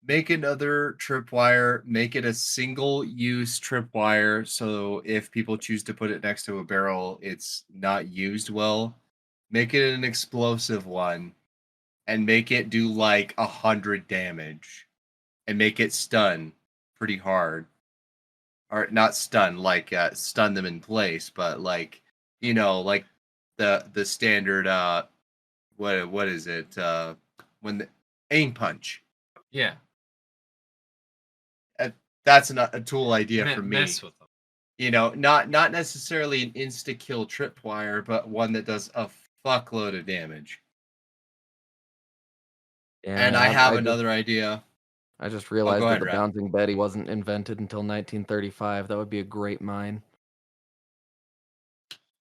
Make another tripwire. Make it a single-use tripwire, so if people choose to put it next to a barrel, it's not used well. Make it an explosive one, and make it do like 100 damage, and make it stun pretty hard, or not stun like stun them in place, but like like the standard what is it when the aim punch. Yeah. That's a tool idea for me. Mess with them. Not necessarily an insta kill tripwire, but one that does a fuckload of damage. And I Yeah, have another idea. I just Go realized that ahead, the Rat. bouncing Betty wasn't invented until 1935. That would be a great mine.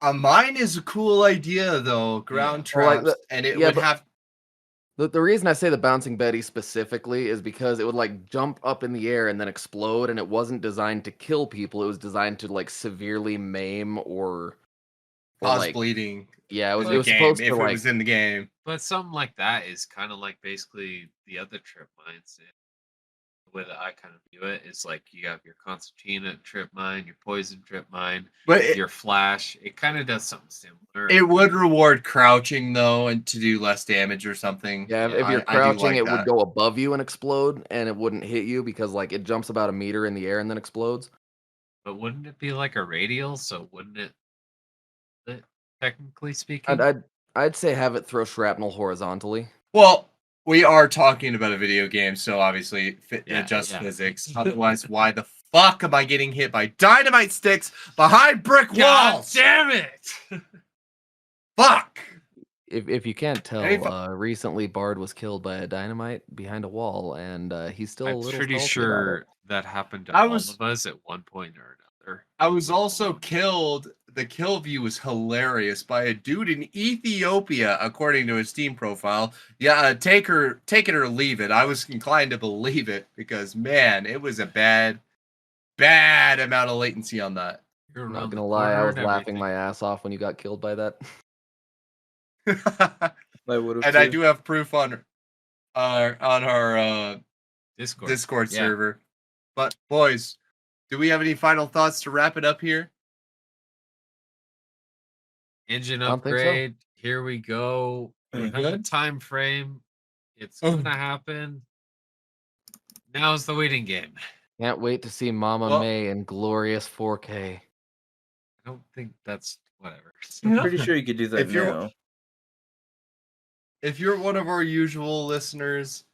Mine is a cool idea though, ground Well, like traps, and it yeah, would but have the reason I say the bouncing Betty specifically is because it would like jump up in the air and then explode, and it wasn't designed to kill people. It was designed to like severely maim or cause like bleeding. yeah, In it the was game, supposed if to it like was in the game. But something like that is kind of like basically the other trip mines. the way that I kind of view it is like you have your concertina trip mine, your poison trip mine, But your flash. It kind of does something similar. it would reward crouching though, and to do less damage or something. Yeah, Yeah, if you're I do crouching, like it would that. go above you and explode, and it wouldn't hit you because like it jumps about a meter in the air and then explodes. But wouldn't it be like a radial? So wouldn't it technically I'd speaking? I'd, I'd say have it throw shrapnel horizontally. Well, we are talking about a video game, so obviously Yeah, adjust yeah. physics. Otherwise, why the fuck am I getting hit by dynamite sticks behind brick God walls? damn it! Fuck! If you can't tell, Hey, fu- recently Bard was killed by a dynamite behind a wall, and he's still a I'm little pretty salty about it. sure that happened to I all was- of us at one point or another. I was also killed. The kill view was hilarious by a dude in Ethiopia, according to his Steam profile. Yeah, take it or leave it. I was inclined to believe it because man, it was a bad amount of latency on that. You're I'm not around the gonna lie, I corner was and laughing everything. my ass off when you got killed by that. I would have. And I do have proof on our Discord Yeah. server. But boys, do we have any final thoughts to wrap it up here? Engine I don't think so. upgrade. Here we go. We We have a good? time frame. It's Oh. gonna happen. Now's the waiting game. Can't wait to see Mama Well- May in glorious 4K. I don't think that's whatever. I'm pretty sure you could do that If you're- now. If you're one of our usual listeners,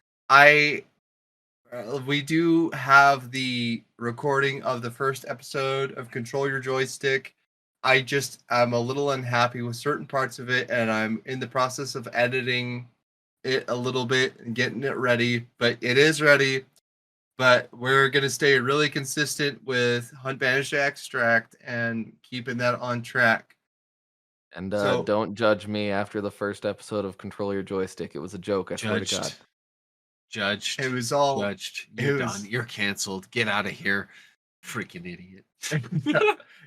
we do have the recording of the first episode of Control Your Joystick. I'm a little unhappy with certain parts of it, and I'm in the process of editing it a little bit and getting it ready, but it is ready. But we're going to stay really consistent with Hunt, Banish, Extract and keeping that on track. And So- don't judge me after the first episode of Control Your Joystick. It was a joke, I swear to God. Judged. It was all Judged. it You're was- done. You're canceled. Get out of here. Freaking idiot.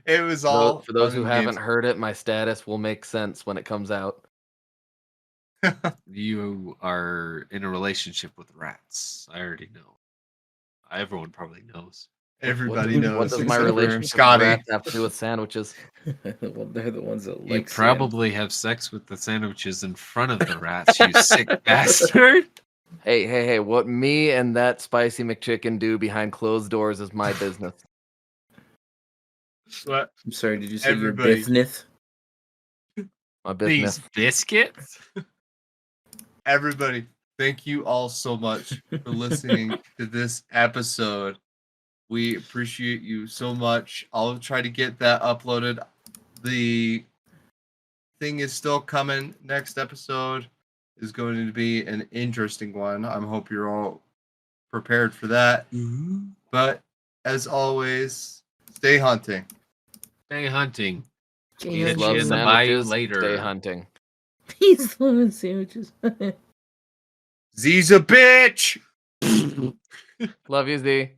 it was For all those, for those fun who and haven't heard it, my status will make sense when it comes out. games. You are in a relationship with rats. I already know. Everyone probably knows. Everybody what, knows. What does my except for relationship Scotty. with rats have to do with sandwiches? Well, they're the ones that You like. probably have sex with the sandwiches in front of the rats, you sick bastard. Hey! What me and that spicy McChicken do behind closed doors is my business. What? I'm sorry. Did you say Everybody. your business? My business. These biscuits? Everybody, thank you all so much for listening to this episode. We appreciate you so much. I'll try to get that uploaded. The thing is still coming. Next episode is going to be an interesting one. I hope you're all prepared for that. But as always, stay hunting. Stay hunting. Peace, Catch love, you in the bayou sandwiches. later. Stay hunting. He's loving sandwiches. Z's a bitch! Love you, Z.